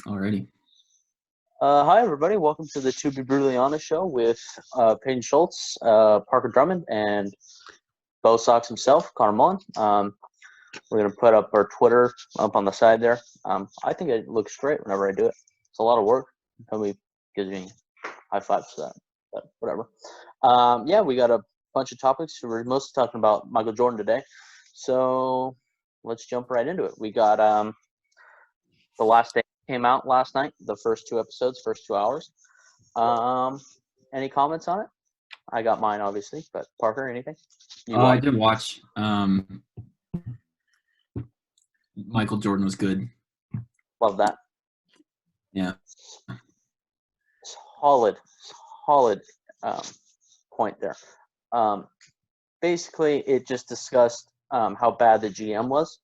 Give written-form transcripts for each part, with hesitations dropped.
Alrighty. Hi, everybody. Welcome to the To Be Brutally Honest show with Peyton Schultz, Parker Drummond, and Bo Sox himself, Connor Mullen. We're going to put up our Twitter up on the side there. I think it looks great whenever I do it. It's a lot of work. Nobody gives me high fives for that, but whatever. We got a bunch of topics. We're mostly talking about Michael Jordan today. So let's jump right into it. We got The Last Day came out last night, the first two episodes, first 2 hours. Any comments on it? I got mine, obviously, but Parker, anything? I did watch. Michael Jordan was good. Love that. Yeah. Solid point there. Basically, it just discussed how bad the GM was.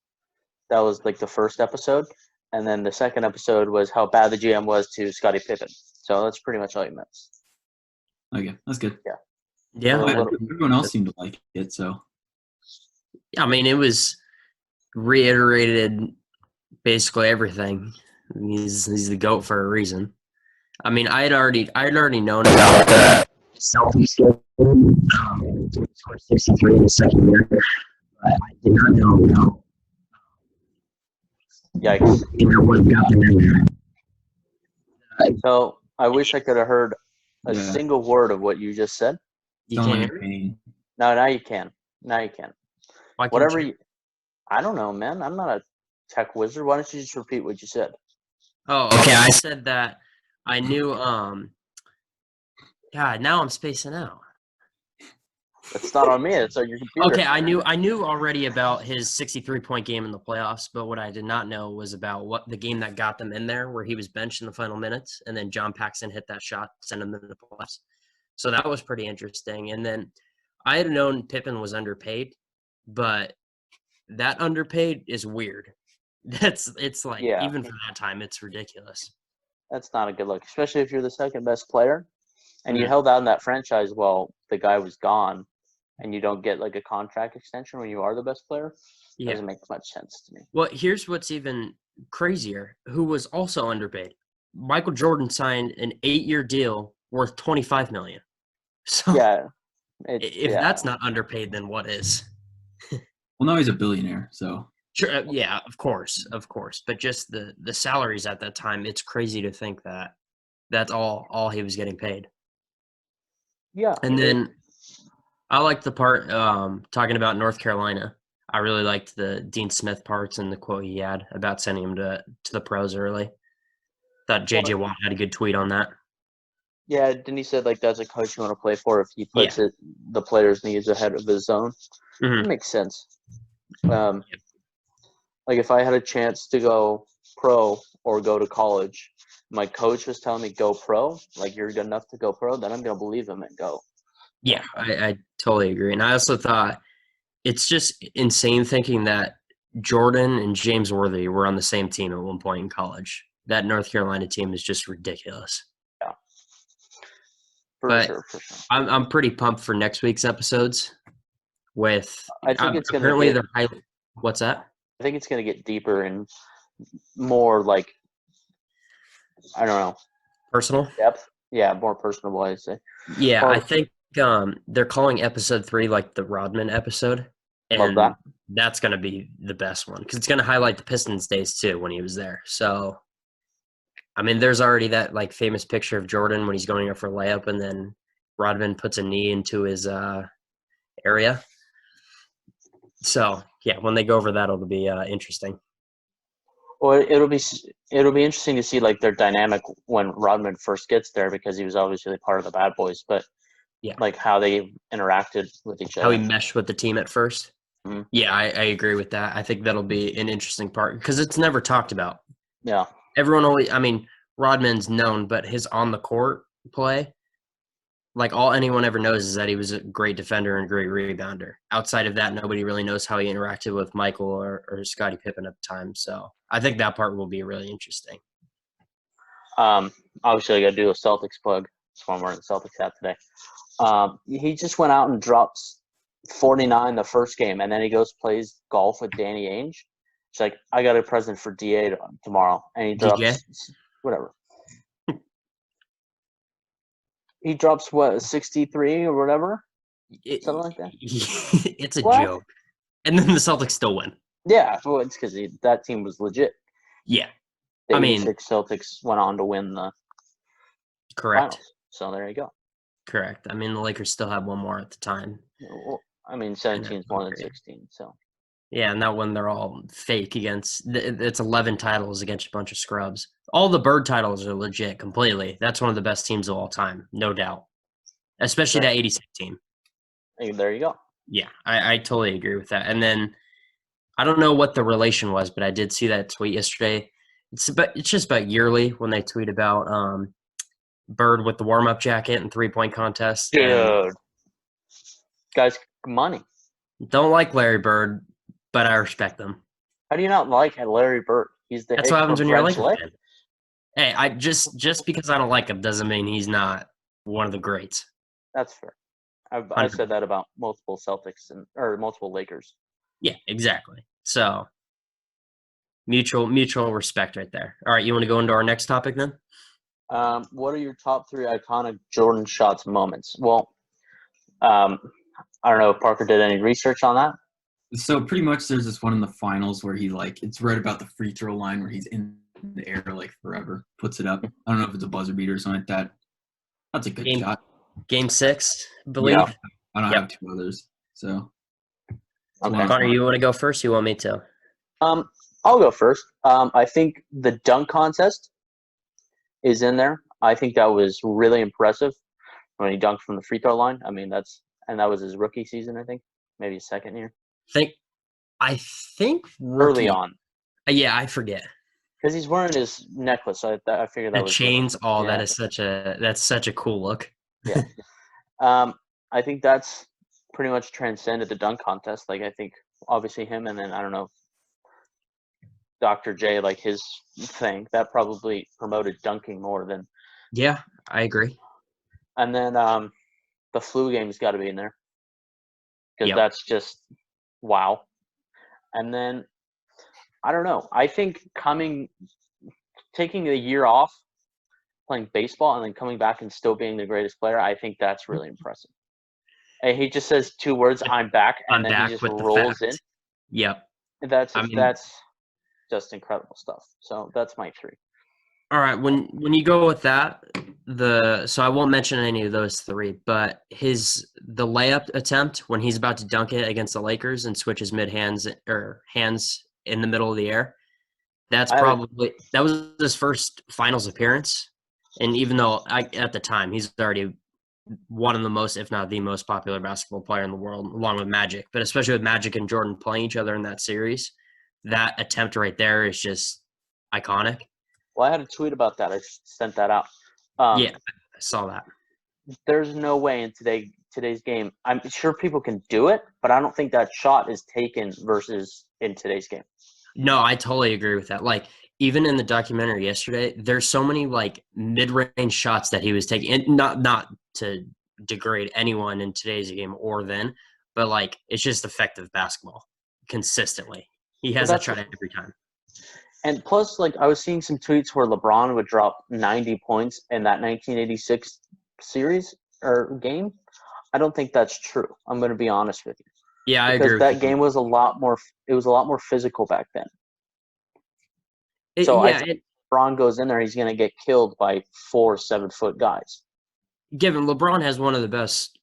That was like the first episode. And then the second episode was how bad the GM was to Scottie Pippen. So that's pretty much all you missed. Okay, that's good. Yeah. Everyone else seemed to like it, so. I mean, it was reiterated basically everything. He's the GOAT for a reason. I mean, I'd already known about the Celtics scored 63 in the second year, but I did not know about Yikes. what got them in there. So I wish I could have heard a single word of what you just said. You Sound can't like hear me? pain. No, now you can. Now you can. Why can't Whatever you? you, I don't know, man. I'm not a tech wizard. Why don't you just repeat what you said? Oh, okay. I said that I knew. God, now I'm spacing out. It's not on me. It's on your computer. Okay, I knew already about his 63-point game in the playoffs, but what I did not know was about what the game that got them in there, where he was benched in the final minutes, and then John Paxson hit that shot, sent him in the playoffs. So that was pretty interesting. And then I had known Pippen was underpaid, but that underpaid is weird. It's like even for that time, it's ridiculous. That's not a good look, especially if you're the second best player, and you Mhm. held out in that franchise while the guy was gone, and you don't get like a contract extension when you are the best player. Yeah. Doesn't make much sense to me. Well, here's what's even crazier, who was also underpaid. Michael Jordan signed an 8-year deal worth $25 million. So if that's not underpaid, then what is? Well, now he's a billionaire, so. Sure, yeah, of course. But just the salaries at that time, it's crazy to think that that's all he was getting paid. Yeah. And then I liked the part talking about North Carolina. I really liked the Dean Smith parts and the quote he had about sending him to the pros early. Thought J.J. Watt had a good tweet on that. Yeah, didn't he say like that's a coach you want to play for if he puts the player's needs ahead of his own? Mhm. It makes sense. Like if I had a chance to go pro or go to college, my coach was telling me go pro, like you're good enough to go pro, then I'm gonna believe him and go. Yeah, I totally agree. And I also thought it's just insane thinking that Jordan and James Worthy were on the same team at one point in college. That North Carolina team is just ridiculous. Yeah. For sure. I'm pretty pumped for next week's episodes. I think it's gonna apparently they're highly. What's that? I think it's gonna get deeper and more like I don't know. Personal? Depth. Yeah, more personable, I'd say. Yeah, I think they're calling episode 3 like the Rodman episode. And that's going to be the best one because it's going to highlight the Pistons days too when he was there. So, I mean, there's already that like famous picture of Jordan when he's going up for a layup and then Rodman puts a knee into his area. So, yeah, when they go over that, it'll be interesting. Well, it'll be interesting to see like their dynamic when Rodman first gets there because he was obviously part of the Bad Boys, but like how they interacted with each other. How he meshed with the team at first. Mm-hmm. Yeah, I agree with that. I think that'll be an interesting part because it's never talked about. Yeah. Everyone always, I mean, Rodman's known, but his on the court play, like all anyone ever knows is that he was a great defender and a great rebounder. Outside of that, nobody really knows how he interacted with Michael or Scottie Pippen at the time. So I think that part will be really interesting. Obviously, I got to do a Celtics plug. That's why I'm wearing the Celtics hat today. He just went out and drops 49 the first game, and then he goes plays golf with Danny Ainge. It's like, I got a present for DA tomorrow. And he drops whatever. He drops what 63 or whatever, something like that. It's a What? joke. And then the Celtics still win. Yeah, well, it's because that team was legit. Yeah, The I mean, 86 Celtics went on to win the correct. finals. So there you go. Correct. I mean, the Lakers still had one more at the time. Well, I mean, 17 is more than 16. So yeah, and that one they're all fake against. It's 11 titles against a bunch of scrubs. All the Bird titles are legit completely. That's one of the best teams of all time, no doubt. Especially that 86 team. There you go. Yeah, I totally agree with that. And then I don't know what the relation was, but I did see that tweet yesterday. It's just about yearly when they tweet about Bird with the warm up jacket and 3-point contest. Dude, And guys, money. don't like Larry Bird, but I respect him. How do you not like Larry Bird? He's the That's what happens when you're a Lakers Fred. fan. Hey, I just because I don't like him doesn't mean he's not one of the greats. That's fair. I've said that about multiple Celtics or multiple Lakers. Yeah, exactly. So mutual respect right there. All right, you want to go into our next topic then? What are your top 3 iconic Jordan shots moments? Well, I don't know if Parker did any research on that. So pretty much there's this one in the finals where he it's right about the free throw line where he's in the air like forever, puts it up. I don't know if it's a buzzer beater or something like that. That's a good shot. Game 6, I believe. Yeah. I don't have 2 others. So okay. Connor, you want to go first? You want me to? I'll go first. I think the dunk contest is in there. I think that was really impressive when he dunked from the free throw line. I mean, that was his rookie season, I think, maybe his second year. I think early on. Yeah, I forget because he's wearing his necklace. So I figured that the was chains. Really, that is that's such a cool look. Yeah. I think that's pretty much transcended the dunk contest. Like I think obviously him, and then I don't know, Dr. J, like his thing that probably promoted dunking more than. Yeah, I agree. And then the flu game's got to be in there because that's just wow. And then I don't know. I think taking a year off, playing baseball, and then coming back and still being the greatest player, I think that's really impressive. And he just says 2 words, "I'm back," and then he just rolls in. Yep. That's just incredible stuff. So that's my 3. All right, when you go with that, so I won't mention any of those 3, but the layup attempt when he's about to dunk it against the Lakers and switches hands in the middle of the air. That was his first finals appearance, and even though at the time he's already one of the most, if not the most popular basketball player in the world, along with Magic, but especially with Magic and Jordan playing each other in that series, that attempt right there is just iconic. Well, I had a tweet about that. I sent that out. Yeah, I saw that. There's no way in today's game. I'm sure people can do it, but I don't think that shot is taken versus in today's game. No, I totally agree with that. Like, even in the documentary yesterday, there's so many like mid-range shots that he was taking, and not to degrade anyone in today's game or then, but like it's just effective basketball consistently. He has that shot every time. And plus, like I was seeing some tweets where LeBron would drop 90 points in that 1986 series or game. I don't think that's true. I'm going to be honest with you. Yeah, I agree. Because that game was a lot more. It was a lot more physical back then. I think LeBron goes in there, he's going to get killed by 4 7-foot guys. Given LeBron has one of the best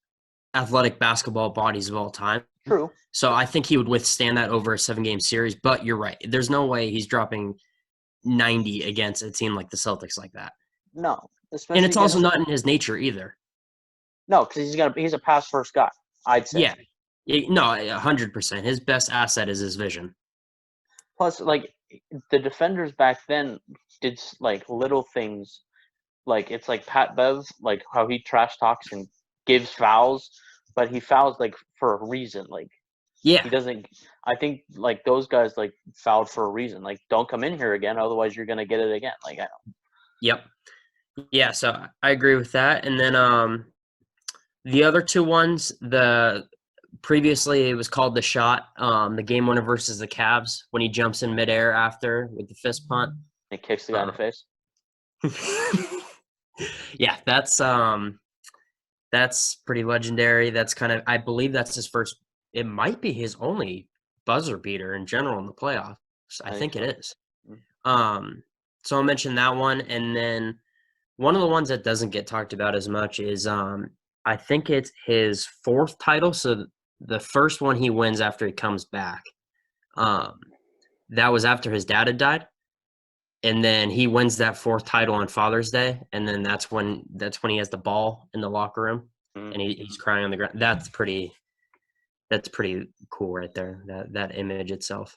athletic basketball bodies of all time. True. So I think he would withstand that over a 7-game series. But you're right. There's no way he's dropping 90 against a team like the Celtics like that. No. And it's also not in his nature either. No, because he's a pass first guy, I'd say. Yeah. No, 100%. His best asset is his vision. Plus, like, the defenders back then did, like, little things. Like, it's like Pat Bev, like, how he trash talks and gives fouls, but he fouls, like, for a reason. Like, yeah. He doesn't – I think, like, those guys, like, fouled for a reason. Like, don't come in here again, otherwise you're going to get it again. Like, I know. Yep. Yeah, so I agree with that. And then the other 2 ones, previously it was called the shot, the game winner versus the Cavs when he jumps in midair after with the fist punt. It kicks the guy in the face. Yeah, that's pretty legendary. That's kind of, I believe that's his first. It might be his only buzzer beater in general in the playoffs. I think so. it is. So I'll mention that one, and then one of the ones that doesn't get talked about as much is I think it's his fourth title. So the first one he wins after he comes back. That was after his dad had died, and then he wins that fourth title on Father's Day, and then that's when he has the ball in the locker room, and he's crying on the ground. That's pretty cool right there. That image itself.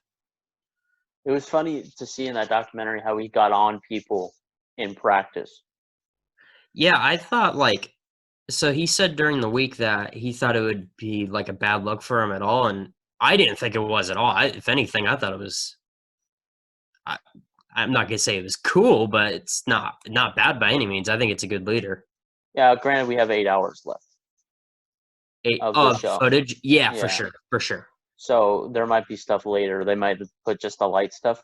It was funny to see in that documentary how he got on people in practice. Yeah, I thought so he said during the week that he thought it would be like a bad look for him at all, and I didn't think it was at all. If anything, I thought it was. I'm not gonna say it was cool, but it's not bad by any means. I think it's a good leader. Yeah, granted, we have 8 hours left of the show. Footage, yeah, for sure. So there might be stuff later. They might put just the light stuff.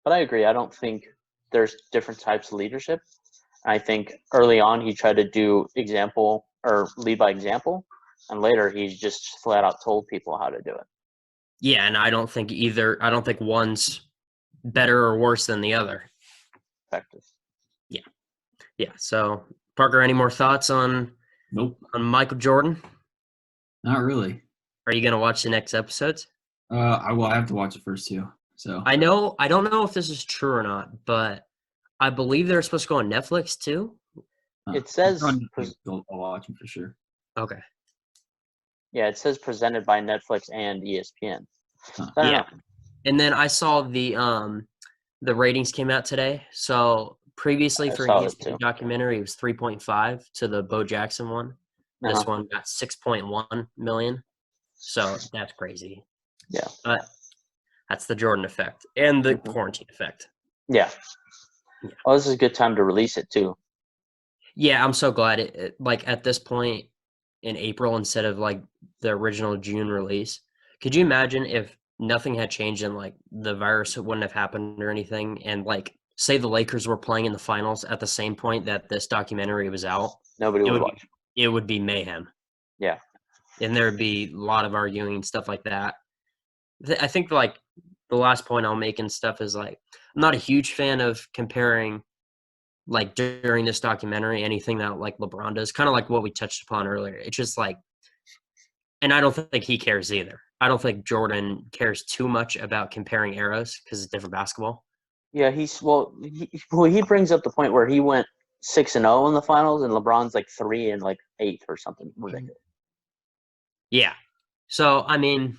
But I agree. I don't think there's different types of leadership. I think early on he tried to do example or lead by example, and later he's just flat out told people how to do it. Yeah, and I don't think one's better or worse than the other. Effective. Yeah. So, Parker, any more thoughts on Michael Jordan? Not really. Are you gonna watch the next episodes? I have to watch the first two. So I don't know if this is true or not, but I believe they're supposed to go on Netflix too. It says I'll watch them for sure. Okay. Yeah, it says presented by Netflix and ESPN. Yeah. And then I saw the ratings came out today. So previously for an ESPN documentary, it was 3.5 to the Bo Jackson one. This one got 6.1 million. So that's crazy. Yeah. But that's the Jordan effect and the quarantine effect. Yeah. Well, this is a good time to release it too. Yeah, I'm so glad it like at this point in April instead of like the original June release. Could you imagine if nothing had changed and like the virus wouldn't have happened or anything, and like say the Lakers were playing in the finals at the same point that this documentary was out? Nobody would watch. It would be mayhem. Yeah. And there would be a lot of arguing and stuff like that. I think like the last point I'll make and stuff is like I'm not a huge fan of comparing like during this documentary anything that like LeBron does, kind of like what we touched upon earlier. It's just like, and I don't think he cares either. I don't think Jordan cares too much about comparing eras because it's different basketball. Yeah, he brings up the point where he went 6-0 in the finals, and LeBron's like 3 and like 8 or something ridiculous. Yeah. So I mean,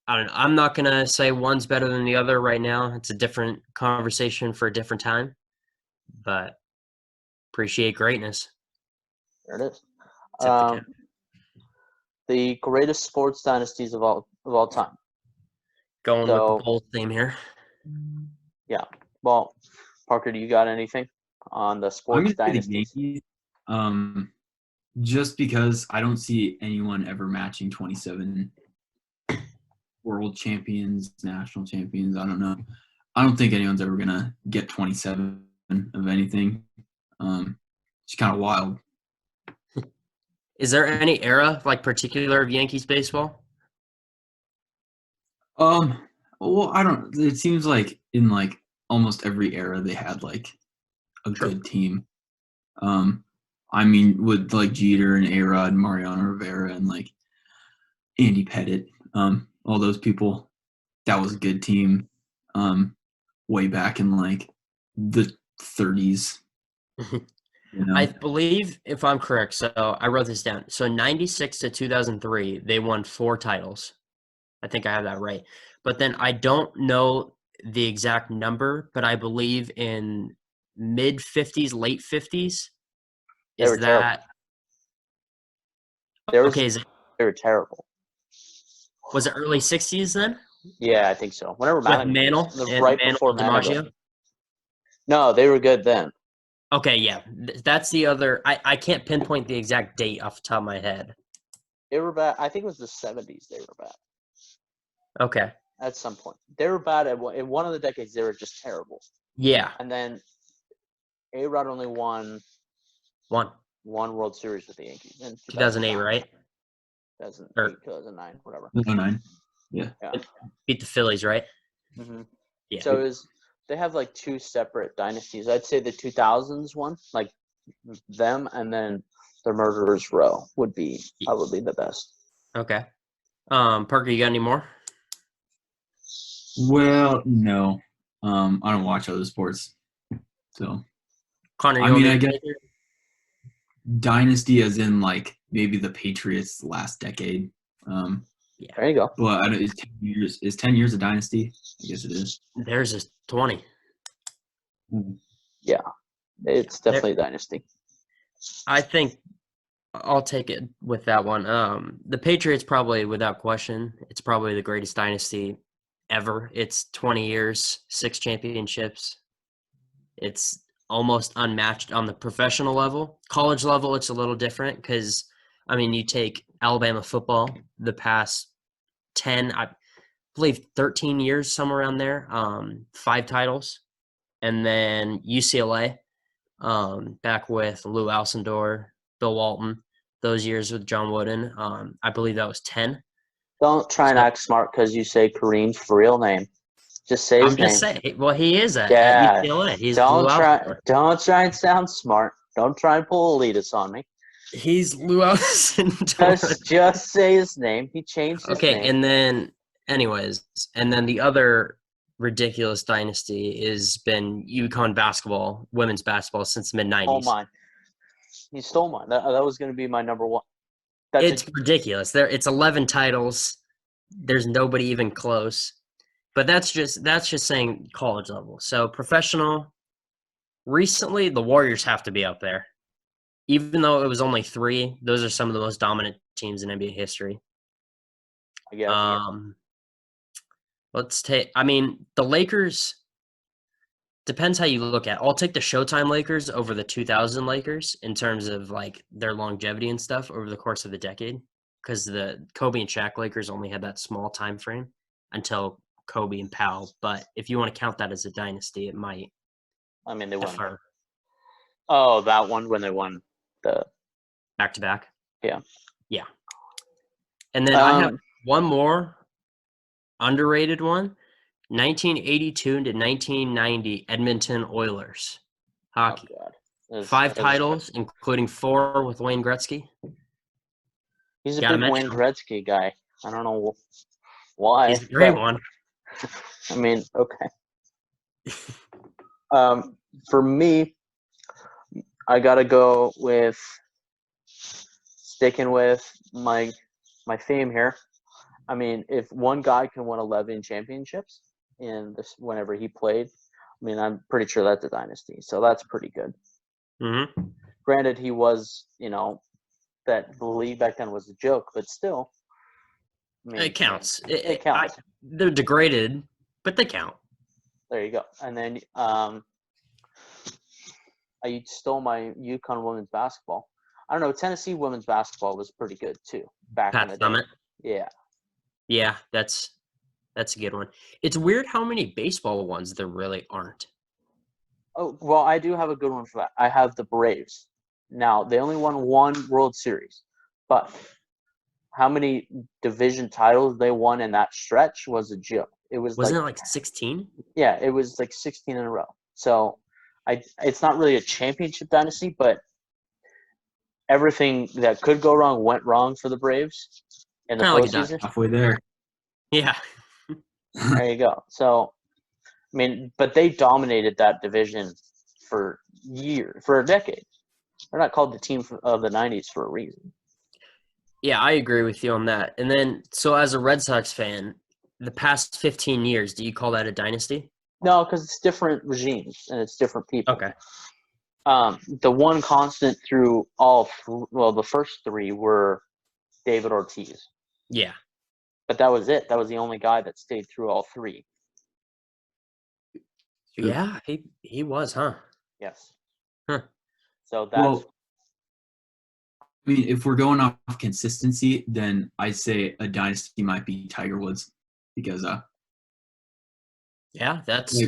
I don't know. I'm not gonna say one's better than the other right now. It's a different conversation for a different time. But appreciate greatness. There it is. The greatest sports dynasties of all time. Going with the Bulls theme here. Yeah. Well, Parker, do you got anything on the sports dynasties? The Yankees, just because I don't see anyone ever matching 27 world champions, national champions. I don't know. I don't think anyone's ever gonna get 27 of anything. It's kind of wild. Is there any era like particular of Yankees baseball? Well, I don't. It seems like in like almost every era they had like a good team. I mean, with like Jeter and A-Rod and Mariano Rivera and like Andy Pettitte, all those people, that was a good team. Way back in like the 30s. You know? I believe, if I'm correct, so I wrote this down. So 96 to 2003, they won 4 titles. I think I have that right. But then I don't know the exact number, but I believe in mid 50s, late 50s. They were terrible. They were terrible. Was it early 60s then? Yeah, I think so. Whenever Mantle, right before Mantle. No, they were good then. Okay, yeah. That's the other. I can't pinpoint the exact date off the top of my head. They were bad. I think it was the 70s they were bad. Okay. At some point. They were bad in one of the decades. They were just terrible. Yeah. And then A-Rod only won One. one World Series with the Yankees in 2008, right? 2008, 2009, whatever. 2009. Yeah. Beat the Phillies, right? Mm-hmm. Yeah. So they have like two separate dynasties. I'd say the 2000s one, like them, and then the Murderers Row would be probably the best. Okay. Parker, you got any more? Well, no. I don't watch other sports. So Connor, I you want mean, me I to guess dynasty as in like maybe the Patriots last decade. There you go. But I don't, is 10 years is 10 years a dynasty? I guess it is. Theirs is 20. Yeah, it's definitely a dynasty. I think I'll take it with that one. The Patriots probably, without question, it's probably the greatest dynasty ever. It's 20 years, 6 championships. It's almost unmatched on the professional level. College level, it's a little different because, I mean, you take Alabama football, the past 10, I believe 13 years, somewhere around there, 5 titles. And then UCLA, back with Lou Alcindor, Bill Walton, those years with John Wooden. I believe that was 10. Don't try and act smart because you say Kareem's real name. Just say his I'm name. just saying. Well, he is at Yeah. UCLA. He's Don't Lou Alcindor. try and sound smart. Don't try and pull elitist on me. He's Lou Alcindor. Just say his name. He changed his name. Okay, and then, anyways, and then the other ridiculous dynasty has been UConn basketball, women's basketball since the mid-90s. Oh, mine. He stole mine. That was going to be my number one. It's ridiculous. It's 11 titles. There's nobody even close. But that's just saying college level. So professional, recently the Warriors have to be up there. Even though it was only 3, those are some of the most dominant teams in NBA history. I guess. Let's take. I mean, the Lakers. Depends how you look at it. I'll take the Showtime Lakers over the 2000 Lakers in terms of like their longevity and stuff over the course of the decade, because the Kobe and Shaq Lakers only had that small time frame until Kobe and Powell. But if you want to count that as a dynasty, it might. I mean, they won. Oh, that one when they won the back-to-back. Yeah. And then I have one more underrated one. 1982 to 1990 Edmonton Oilers hockey. Oh, God. 5 titles, including 4 with Wayne Gretzky. He's a big Wayne Gretzky guy. I don't know why. He's a great one. I mean, okay. For me, I gotta go with sticking with my theme here. I mean, if one guy can win 11 championships in this whenever he played, I mean, I'm pretty sure that's a dynasty. So that's pretty good. Mm-hmm. Granted, he was, that the league back then was a joke, but still. I mean, it counts. It counts. They're degraded, but they count. There you go. And then I stole my UConn women's basketball. I don't know. Tennessee women's basketball was pretty good too back in the day. Yeah. Yeah, that's a good one. It's weird how many baseball ones there really aren't. Oh, well, I do have a good one for that. I have the Braves. Now, they only won 1 World Series, but how many division titles they won in that stretch was a joke. Wasn't it like 16? Yeah, it was like 16 in a row. So, it's not really a championship dynasty, but everything that could go wrong went wrong for the Braves in the postseason. Halfway there. Yeah. There you go. So, I mean, but they dominated that division for a decade. They're not called the team of the 90s for a reason. Yeah, I agree with you on that. And then, so as a Red Sox fan, the past 15 years, do you call that a dynasty? No, because it's different regimes and it's different people. Okay. The one constant through the first 3 were David Ortiz. Yeah. But that was it. That was the only guy that stayed through all 3. Yeah, he was, huh? Yes. Huh. So that's. Well, I mean, if we're going off consistency, then I'd say a dynasty might be Tiger Woods because. Yeah, that's.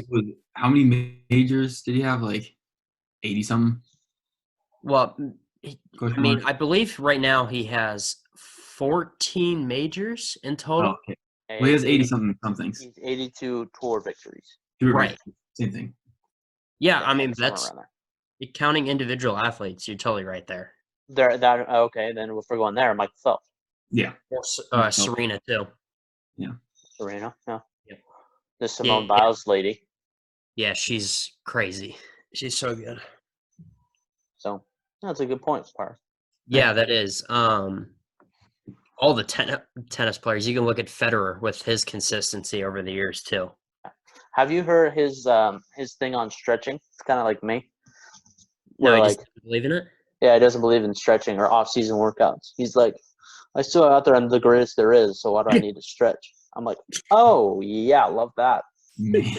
How many majors did he have? Like 80-something? Well, Question mark? I believe right now he has 14 majors in Oh, total. okay. Well, he has 80-something somethings. He's 82 tour victories. Right. Same thing. Yeah, Somewhere that's around there. counting individual athletes. You're totally right there. Okay, then if we're going there, Michael Phelps. Yeah. Or Serena too. Yeah. Serena, yeah. Yep. The Simone Biles lady. Yeah, she's crazy. She's so good. So that's a good point, Par. Yeah, that is. All the tennis players. You can look at Federer with his consistency over the years too. Have you heard his thing on stretching? It's kind of like me. No, he Where, just doesn't believe in it. Yeah, he doesn't believe in stretching or off-season workouts. He's like, I still out there, I'm the greatest there is, so why do I need to stretch? I'm like, oh yeah, love that. Man.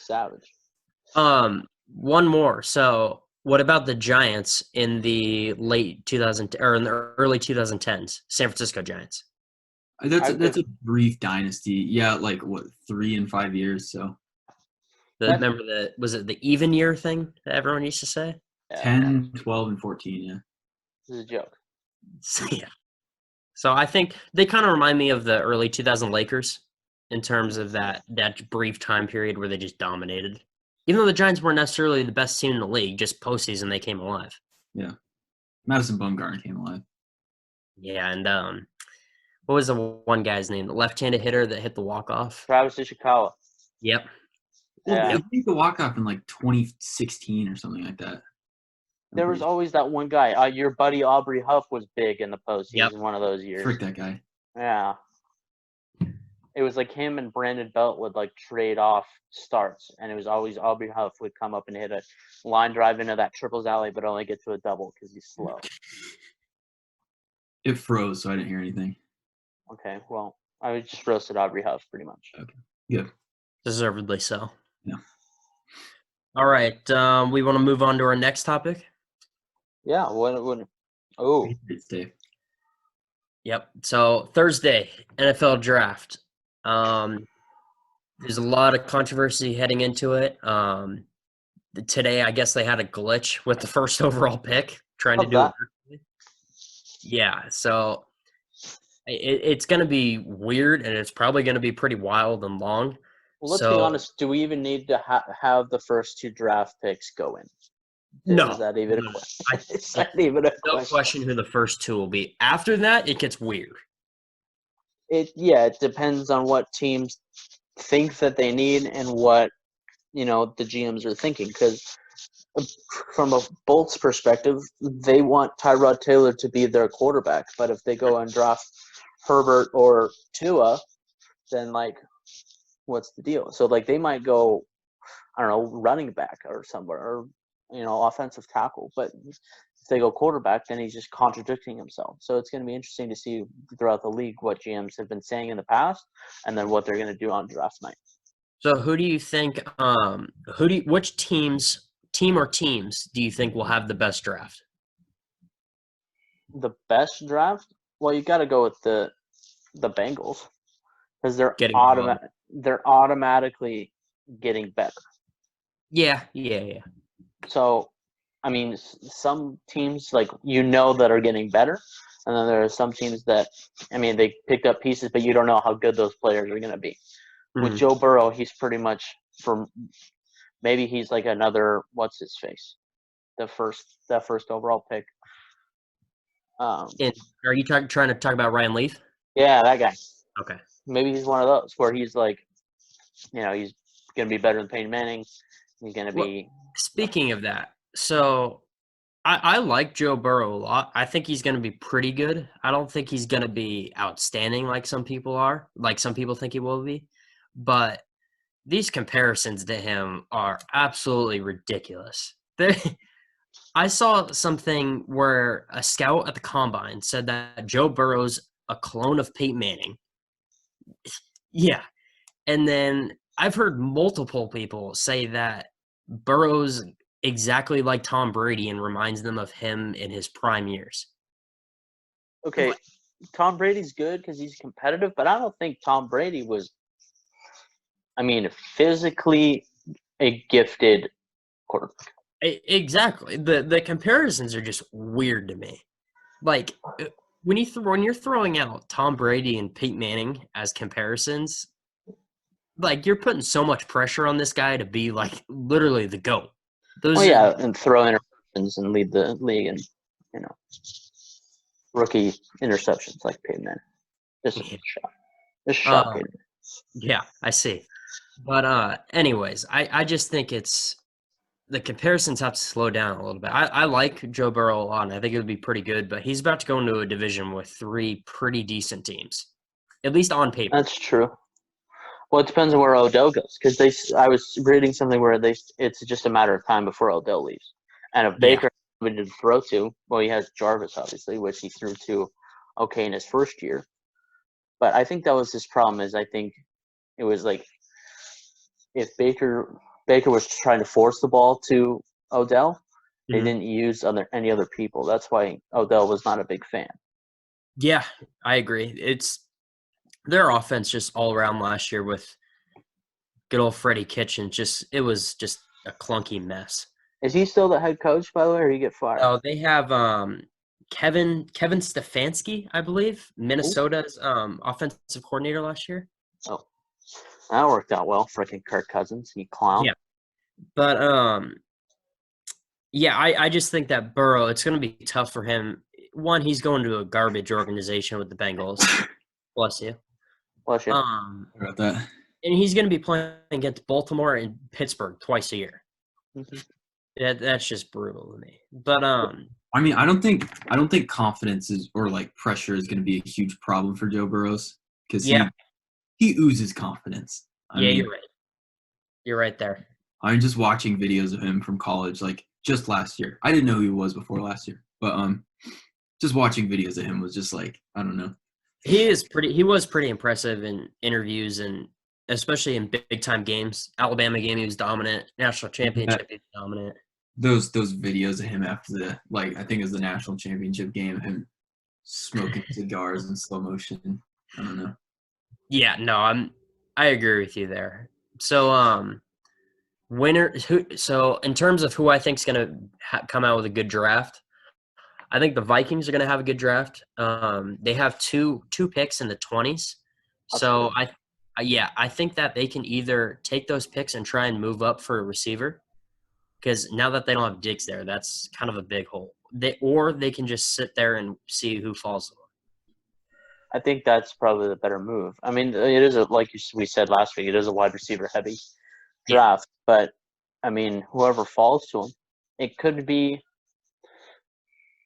Savage. One more. So, what about the Giants in the late 2000 or in the early 2010s? San Francisco Giants. That's a brief dynasty. Yeah, like what, 3 and 5 years. So Remember was it the even year thing that everyone used to say? 10, 12, and 14. Yeah. This is a joke. So, yeah. So I think they kind of remind me of the early 2000 Lakers in terms of that brief time period where they just dominated. Even though the Giants weren't necessarily the best team in the league, just postseason they came alive. Yeah. Madison Bumgarner came alive. Yeah, and what was the one guy's name? The left-handed hitter that hit the walk-off? Travis Ishikawa. Yep. Well, he hit the walk-off in like 2016 or something like that. There was always that one guy. Your buddy Aubrey Huff was big in the postseason one of those years. Frick that guy. Yeah. It was like him and Brandon Belt would like trade off starts, and it was always Aubrey Huff would come up and hit a line drive into that triples alley, but only get to a double because he's slow. It froze, so I didn't hear anything. Okay, well, I just roasted Aubrey Huff pretty much. Okay, good. Deservedly so. Yeah. All right, we want to move on to our next topic. Yeah. Oh. Dave. Yep. So Thursday, NFL draft. There's a lot of controversy heading into it. Today, I guess they had a glitch with the first overall pick, trying to do it. Yeah. So it's going to be weird, and it's probably going to be pretty wild and long. Well, let's be honest. Do we even need to have the first 2 draft picks go in? No. Is that even a question? Is that even a question? No question who the first 2 will be. After that, it gets weird. It depends on what teams think that they need and what the GMs are thinking. Because from a Bolts perspective, they want Tyrod Taylor to be their quarterback. But if they go and draft Herbert or Tua, then what's the deal? So they might go, I don't know, running back or somewhere, or offensive tackle. But if they go quarterback, then he's just contradicting himself. So it's going to be interesting to see throughout the league what GMs have been saying in the past, and then what they're going to do on draft night. So who do you think? Which team or teams do you think will have the best draft? The best draft? Well, you got to go with the Bengals because they're automatically getting better. Yeah. So, I mean, some teams that are getting better, and then there are some teams that, they picked up pieces, but you don't know how good those players are going to be. Mm-hmm. With Joe Burrow, he's pretty much maybe he's like another what's his face, that first overall pick. Are you trying to talk about Ryan Leaf? Yeah, that guy. Okay. Maybe he's one of those where he's he's going to be better than Peyton Manning. He's going to be. Speaking of that, so I like Joe Burrow a lot. I think he's going to be pretty good. I don't think he's going to be outstanding like some people are, like some people think he will be. But these comparisons to him are absolutely ridiculous. I saw something where a scout at the Combine said that Joe Burrow's a clone of Peyton Manning. Yeah. And then I've heard multiple people say that Burrow's exactly like Tom Brady and reminds them of him in his prime years. Okay, Tom Brady's good because he's competitive, but I don't think Tom Brady was, physically a gifted quarterback. Exactly. The comparisons are just weird to me. Like when you're throwing out Tom Brady and Peyton Manning as comparisons, like you're putting so much pressure on this guy to be like literally the GOAT. Well, Those are yeah, and throw interceptions and lead the league in, you know, rookie interceptions like Peyton Manning. Just shot uh, Peyton. yeah, I see. But anyways, I just think it's the comparisons have to slow down a little bit. I like Joe Burrow a lot, and I think it would be pretty good, but he's about to go into a division with 3 pretty decent teams, at least on paper. That's true. Well, it depends on where Odell goes, because I was reading something where it's just a matter of time before Odell leaves, and if Yeah. Baker to throw to, well, he has Jarvis obviously, which he threw to, okay, in his first year, but I think that was his problem. Is I think it was like if Baker was trying to force the ball to Odell, they Mhm. didn't use any other people. That's why Odell was not a big fan. Yeah, I agree. It's their offense just all around last year with good old Freddie Kitchen. It was just a clunky mess. Is he still the head coach, by the way, or did he get fired? Oh, they have Kevin Stefanski, I believe, Minnesota's offensive coordinator last year. Oh, that worked out well. Freaking Kirk Cousins, he clown. Yeah, but yeah, I just think that Burrow, it's going to be tough for him. One, he's going to a garbage organization with the Bengals. Bless you. Bless you. Sorry about that. And he's going to be playing against Baltimore and Pittsburgh twice a year. That's just brutal to me. But I mean, I don't think confidence is or like pressure is going to be a huge problem for Joe Burrows because he oozes confidence. I mean, you're right. You're right there. I'm just watching videos of him from college, like just last year. I didn't know who he was before last year, but just watching videos of him was just like, I don't know. He was pretty impressive in interviews and especially in big time games. Alabama game, he was dominant. National championship, he was dominant. Those videos of him after the I think it was the national championship game of him smoking cigars in slow motion. I don't know. Yeah, no, I agree with you there. So so in terms of who I think is going to come out with a good draft, I think the Vikings are going to have a good draft. They have two picks in the 20s. So I think that they can either take those picks and try and move up for a receiver, because now that they don't have Diggs there, that's kind of a big hole. Or they can just sit there and see who falls. I think that's probably the better move. I mean, it is we said last week, it is a wide receiver heavy draft, but I mean, whoever falls to him, it could be.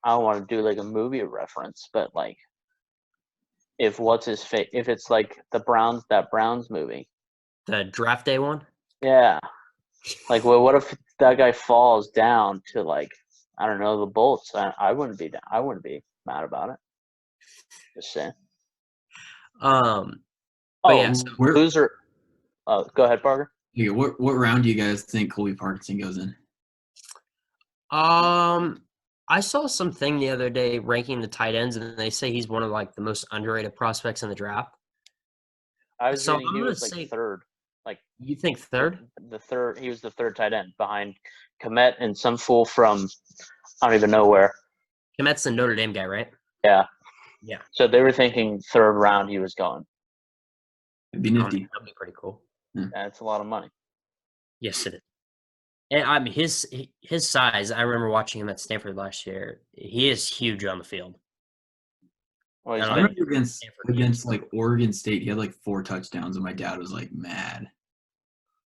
I don't want to do like a movie reference, but like if it's like that Browns movie, The draft day one? yeah. Like, well, what if that guy falls down to like I don't know the Bolts? I wouldn't be down. I wouldn't be mad about it. Just saying. Loser. Oh, go ahead, Parker. Okay, what round do you guys think Colby Parkinson goes in? I saw something the other day ranking the tight ends, and they say he's one of like the most underrated prospects in the draft. I was reading he was like third. Like, you think third? The third. He was the third tight end behind Komet and some fool from I don't even know where. Komet's the Notre Dame guy, right? Yeah. Yeah. So they were thinking third round he was going. It'd be nifty. That'd be pretty cool. Yeah, it's a lot of money. Yes, it is. And I mean his size. I remember watching him at Stanford last year. He is huge on the field. Well, I remember against like Oregon State, he had like 4 touchdowns, and my dad was like mad.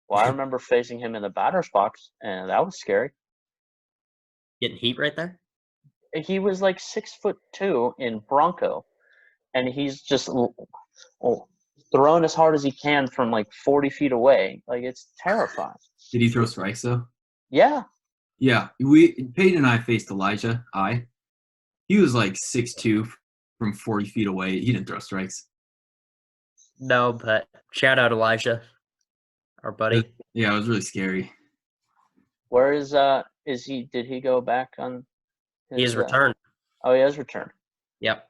Well, I remember facing him in the batter's box, and that was scary. Getting heat right there. He was like 6'2" in Bronco, and he's just throwing as hard as he can from like 40 feet away. Like, it's terrifying. Did he throw strikes though? Yeah. Yeah, Peyton and I faced Elijah. He was like 6'2" from 40 feet away. He didn't throw strikes. No, but shout out Elijah, our buddy. Yeah, it was really scary. Where is he? Did he go back on? He has returned. Oh, he has returned. Yep.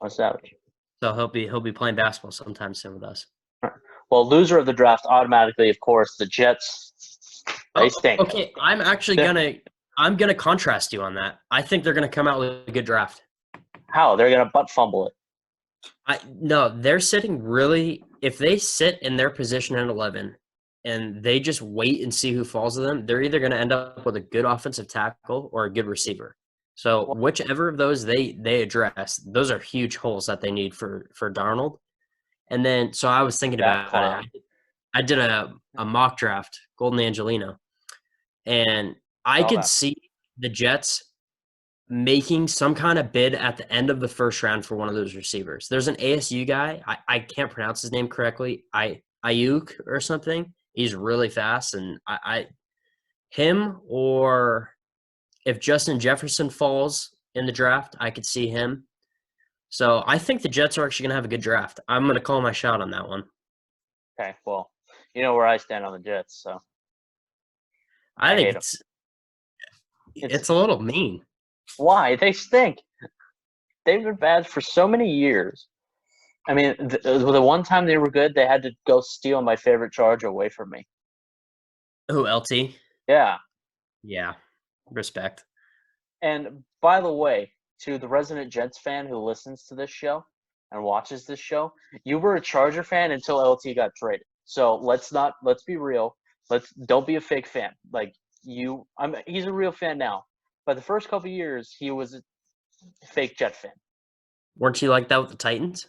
Oh, savage. So he'll be playing basketball sometime soon with us. Well, loser of the draft automatically, of course, the Jets. They stink. Okay, I'm gonna contrast you on that. I think they're gonna come out with a good draft. How? They're gonna butt fumble it. No, they're sitting really. If they sit in their position at 11, and they just wait and see who falls to them, they're either gonna end up with a good offensive tackle or a good receiver. So whichever of those they address, those are huge holes that they need for Darnold. And then, so I was thinking about it. I did a mock draft, Golden Angelino, and I could see the Jets making some kind of bid at the end of the first round for one of those receivers. There's an ASU guy. I can't pronounce his name correctly. Ayuk or something. He's really fast, and him, or if Justin Jefferson falls in the draft, I could see him. So I think the Jets are actually going to have a good draft. I'm going to call my shot on that one. Okay, well, you know where I stand on the Jets, so I think it's a little mean. Why? They stink. They've been bad for so many years. I mean, the one time they were good, they had to go steal my favorite Charger away from me. Who, LT? Yeah. Yeah. Respect. And by the way, to the resident Jets fan who listens to this show and watches this show, you were a Charger fan until LT got traded. So let's be real. Don't be a fake fan. Like he's a real fan now. But the first couple of years, he was a fake Jet fan. Weren't you like that with the Titans?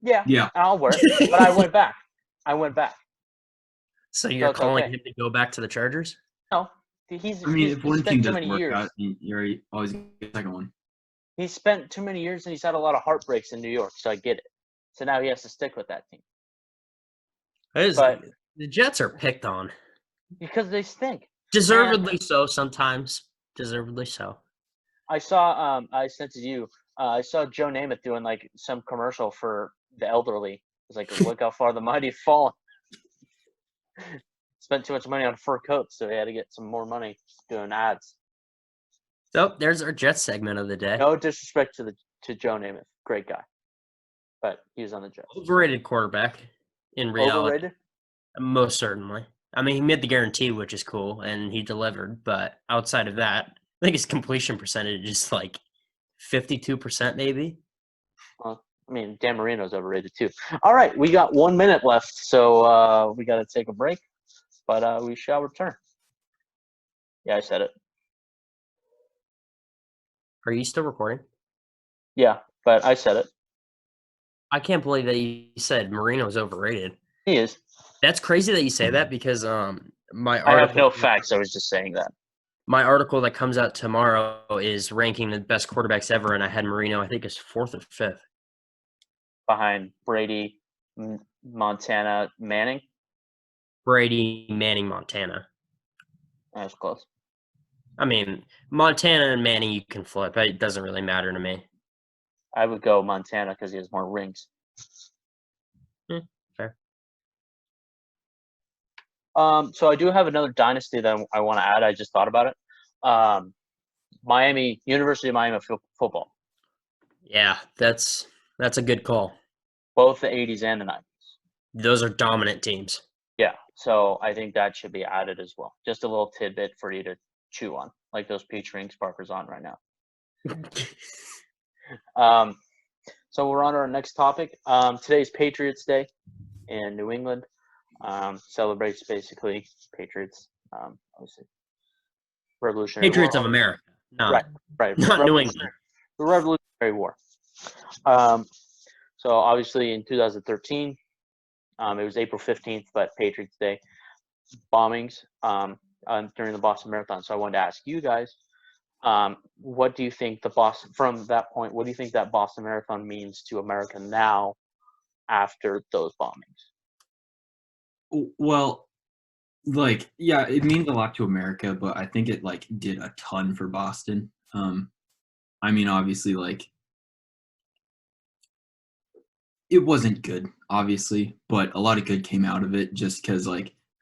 Yeah. I'll work. But I went back. So you're calling him to go back to the Chargers? No. If one team doesn't work out, you're always going to get the second one. He spent too many years, and he's had a lot of heartbreaks in New York, so I get it. So now he has to stick with that team. But the Jets are picked on. Because they stink. Deservedly so sometimes. Deservedly so. I saw, I sent it to you, I saw Joe Namath doing like some commercial for the elderly. It's like, look how far the mighty have fallen. Spent too much money on fur coats, so he had to get some more money doing ads. So there's our Jets segment of the day. No disrespect to Joe Namath, great guy, but he was on the Jets. Overrated quarterback in reality. Overrated? Most certainly. I mean, he made the guarantee, which is cool, and he delivered. But outside of that, I think his completion percentage is like 52%, maybe. Well, I mean, Dan Marino's overrated too. All right, we got 1 minute left, so we got to take a break, but we shall return. Yeah, I said it. Are you still recording? Yeah, but I said it. I can't believe that you said Marino's overrated. He is. That's crazy that you say that because my article, I have no facts. I was just saying that. My article that comes out tomorrow is ranking the best quarterbacks ever, and I had Marino, I think, as 4th or 5th. Behind Brady, Montana, Manning? Brady, Manning, Montana. That's close. I mean, Montana and Manning you can flip. It doesn't really matter to me. I would go Montana because he has more rings. Fair. So I do have another dynasty that I want to add. I just thought about it. University of Miami football. Yeah, that's a good call. Both the 80s and the 90s. Those are dominant teams. Yeah, so I think that should be added as well. Just a little tidbit for you to chew on, like those peach rings Parker's on right now. So we're on to our next topic. Today's Patriots Day in New England. Celebrates basically Patriots, obviously Revolutionary Patriots War. of America. No, right. Not New England. The Revolutionary War. So obviously in 2013, it was April 15th, but Patriots Day bombings during the Boston Marathon. So I wanted to ask you guys, what do you think from that point, what do you think that Boston Marathon means to America now after those bombings? Well, it means a lot to America, but I think it did a ton for Boston. I mean, obviously, it wasn't good, obviously, but a lot of good came out of it just because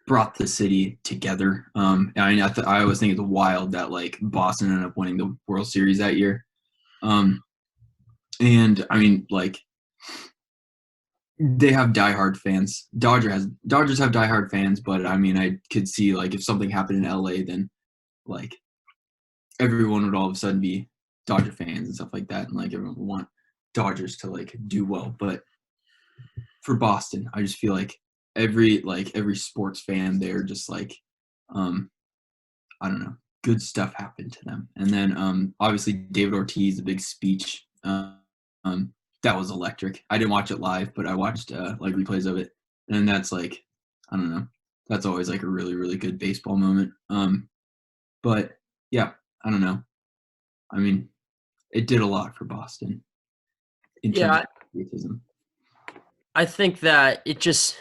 brought the city together. I always think it's wild that Boston ended up winning the World Series that year. And I mean, They have diehard fans. Dodgers have diehard fans, but I mean, I could see like if something happened in LA, then like everyone would all of a sudden be Dodger fans and stuff like that, and like everyone would want Dodgers to like do well. But for Boston, I just feel like every sports fan there just like I don't know, good stuff happened to them. And then obviously David Ortiz, the big speech. That was electric. I didn't watch it live, but I watched like replays of it, and that's like I don't know. That's always like a really really good baseball moment. But yeah, I don't know. I mean, it did a lot for Boston in terms Yeah, of patriotism. I think that it just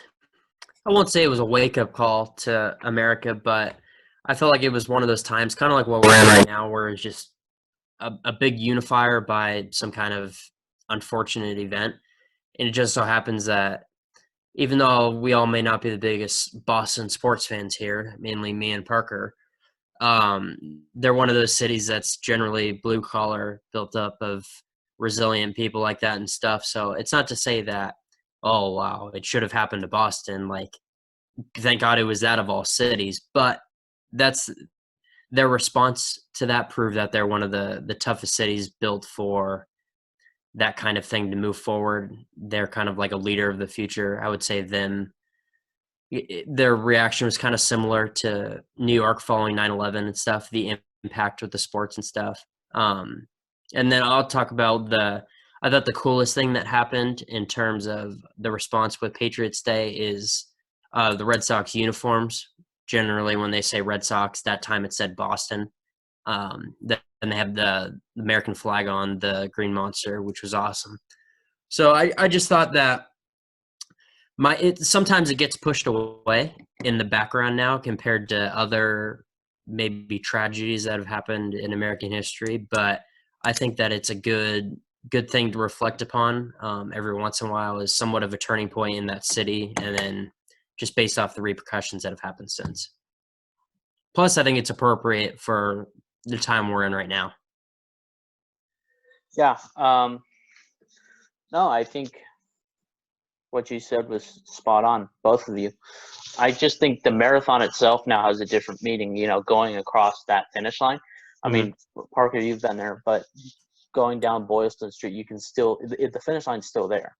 I won't say it was a wake up call to America, but I felt like it was one of those times, kind of like what we're in right now, where it's just a big unifier by some kind of unfortunate event. And it just so happens that even though we all may not be the biggest Boston sports fans here, mainly me and Parker, they're one of those cities that's generally blue collar, built up of resilient people like that and stuff. So it's not to say that, oh wow, it should have happened to Boston. Like, thank God it was that of all cities. But that's their response to that proved that they're one of the toughest cities built for that kind of thing to move forward. They're kind of like a leader of the future. I would say their reaction was kind of similar to New York following 9/11 and stuff, the impact with the sports and stuff. And then I'll talk about I thought the coolest thing that happened in terms of the response with Patriots Day is the Red Sox uniforms. Generally, when they say Red Sox, that time it said Boston. And they have the American flag on the green monster, which was awesome. So I just thought that sometimes it gets pushed away in the background now compared to other maybe tragedies that have happened in American history. But I think that it's a good thing to reflect upon every once in a while is somewhat of a turning point in that city, and then just based off the repercussions that have happened since. Plus, I think it's appropriate for the time we're in right now. Yeah. No, I think what you said was spot on, both of you. I just think the marathon itself now has a different meaning, going across that finish line. I mean, Parker, you've been there, but going down Boylston Street, you can still, the finish line's still there.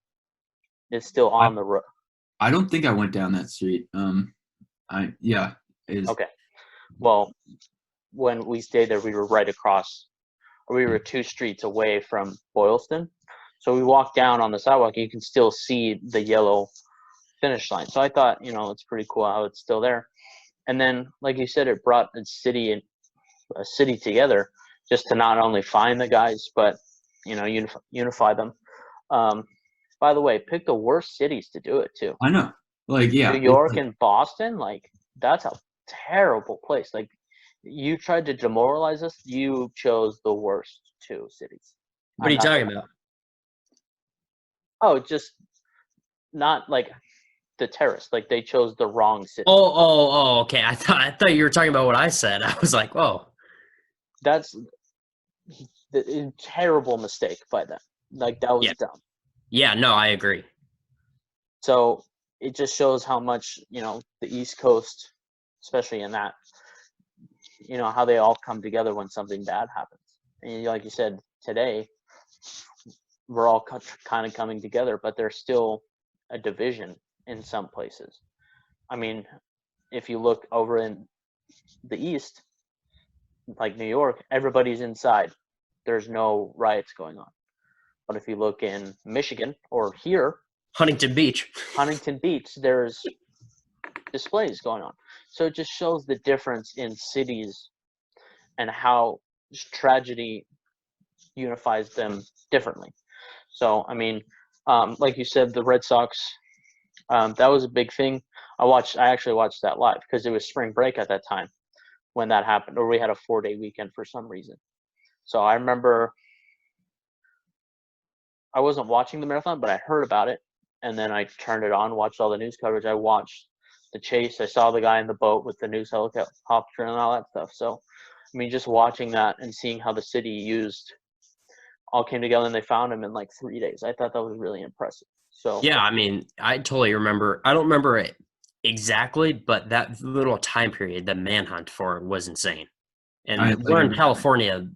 It's still on the road. I don't think I went down that street. Okay. Well, when we stayed there, we were right across, or we were 2 streets away from Boylston. So we walked down on the sidewalk, you can still see the yellow finish line. So I thought, it's pretty cool how it's still there. And then, like you said, it brought a city together just to not only find the guys, but unify them. By the way, pick the worst cities to do it too. I know, like yeah, New York and Boston, like that's a terrible place. Like you tried to demoralize us. You chose the worst 2 cities. What are you talking about? Oh, just not like the terrorists. Like they chose the wrong city. Oh, okay. I thought you were talking about what I said. I was like, whoa. That's the terrible mistake by them. Like that was dumb. Yeah, no, I agree. So it just shows how much, the East Coast, especially in that, how they all come together when something bad happens. And like you said, today, we're all kind of coming together, but there's still a division in some places. I mean, if you look over in the East, like New York, everybody's inside. There's no riots going on. But if you look in Michigan or here, Huntington Beach, there's displays going on. So it just shows the difference in cities and how tragedy unifies them differently. So, I mean, like you said, the Red Sox, that was a big thing. I actually watched that live because it was spring break at that time when that happened, or we had a 4-day weekend for some reason. So I remember I wasn't watching the marathon, but I heard about it. And then I turned it on, watched all the news coverage. I watched the chase. I saw the guy in the boat with the news helicopter and all that stuff. So, I mean, just watching that and seeing how the city all came together and they found him in like 3 days. I thought that was really impressive. So yeah, I mean, I totally remember. I don't remember it exactly, but that little time period, the manhunt for it was insane. And we're in California,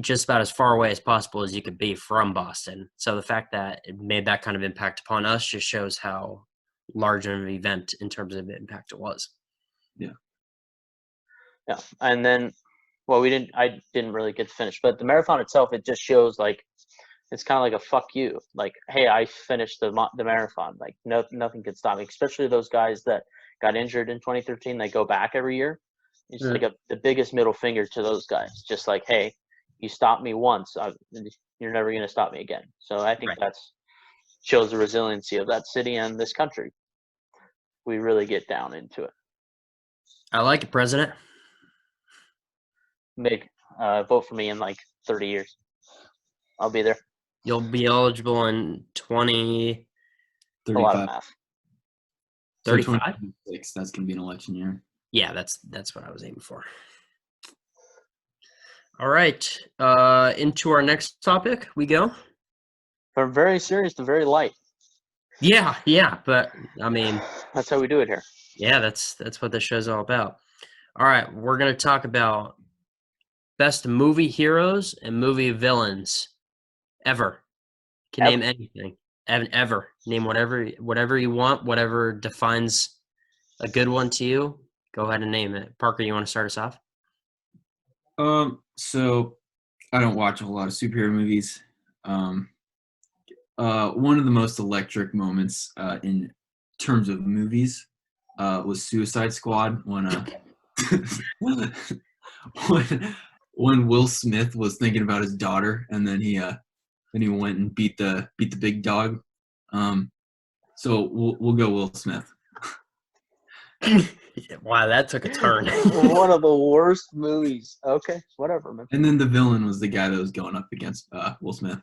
just about as far away as possible as you could be from Boston. So the fact that it made that kind of impact upon us just shows how large of an event in terms of impact it was. Yeah. Yeah, and then, well, I didn't really get to finish, but the marathon itself, it just shows like it's kind of like a fuck you. Like, hey, I finished the marathon. Like, nothing could stop me. Especially those guys that got injured in 2013. They go back every year. It's like the biggest middle finger to those guys. Just like, hey, you stopped me once, you're never gonna stop me again. So I think that's shows the resiliency of that city and this country. We really get down into it. I like it, President. Vote for me in like 30 years. I'll be there. You'll be eligible in 35. A lot of math. 35? That's going to be an election year. Yeah, that's what I was aiming for. All right. Into our next topic we go. From very serious to very light. Yeah, but I mean, that's how we do it here. Yeah, that's what this show's all about. All right, we're going to talk about best movie heroes and movie villains ever. You can name anything. Ever. Name whatever you want, whatever defines a good one to you. Go ahead and name it. Parker, you want to start us off? So I don't watch a whole lot of superhero movies. One of the most electric moments in terms of movies was Suicide Squad when when Will Smith was thinking about his daughter, and then he went and beat the big dog. So we'll go Will Smith. Wow, that took a turn. One of the worst movies. Okay, whatever, man. And then the villain was the guy that was going up against Will Smith.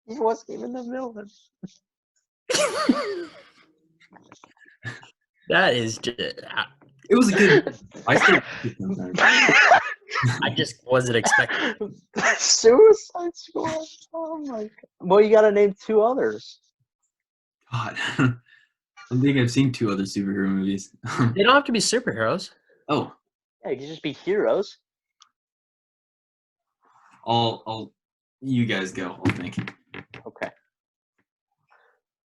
He wasn't even the villain. That is just. It was a good. I just wasn't expecting. Suicide Squad. Oh my god. Well, you got to name two others. God, I don't think I've seen two other superhero movies. They don't have to be superheroes. Oh. Yeah, you can just be heroes. I'll. You guys go. I'll think. Okay.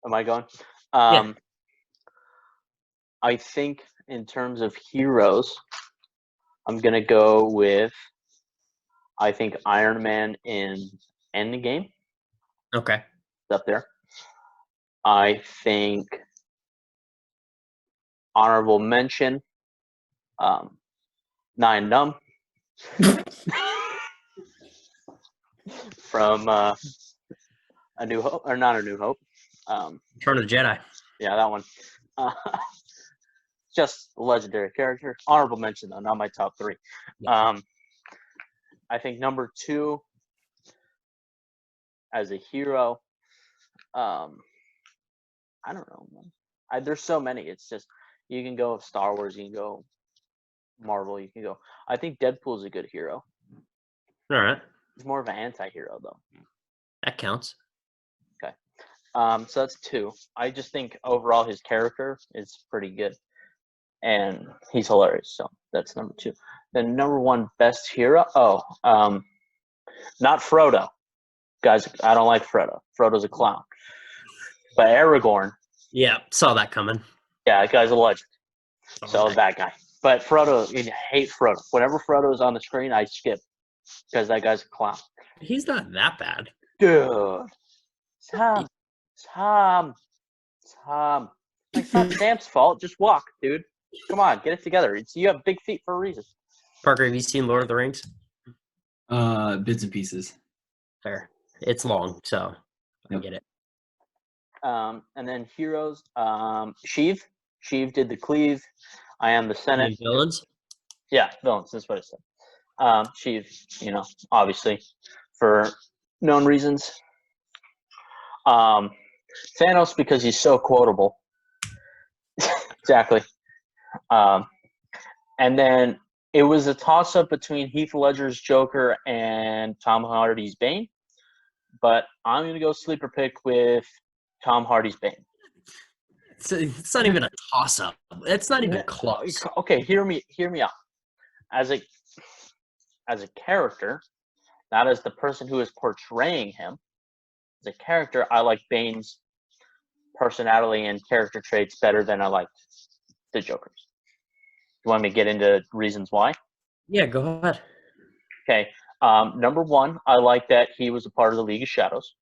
Am I going? Yeah. I think in terms of heroes, I'm gonna go with. I think Iron Man in Endgame. Okay. It's up there. I think honorable mention. Nine Numb. From A New Hope, or not A New Hope. Return of the Jedi. Yeah, that one. Just a legendary character. Honorable mention, though, not my top three. Yeah. I think number two, as a hero, I don't know, man. There's so many. It's just, you can go Star Wars, you can go Marvel, you can go. I think Deadpool's a good hero. All right. He's more of an anti-hero, though. That counts. Okay. So that's two. I just think overall his character is pretty good. And he's hilarious. So that's number two. Then number one, best hero. Not Frodo. Guys, I don't like Frodo. Frodo's a clown. But Aragorn. Yeah, saw that coming. Yeah, that guy's a legend. So that guy. But Frodo, I hate Frodo. Whenever Frodo is on the screen, I skip. Because that guy's a clown. He's not that bad. Dude. Tom. It's not Sam's fault. Just walk, dude. Come on, get it together. You have big feet for a reason. Parker, have you seen Lord of the Rings? Bits and pieces. Fair. It's long, so I get it. And then heroes. Sheev. Sheev did the cleave. I am the Senate. Villains? Yeah, villains. That's what I said. Sheev, obviously, for known reasons. Thanos, because he's so quotable. Exactly. And then it was a toss-up between Heath Ledger's Joker and Tom Hardy's Bane. but I'm gonna go sleeper pick with Tom Hardy's Bane. It's not even a toss-up. It's not even close. Okay, hear me out. As a character, not as the person who is portraying him. As a character, I like Bane's personality and character traits better than I liked the Joker's. You want me to get into reasons why? Yeah, go ahead. Okay. Number one, I like that he was a part of the League of Shadows.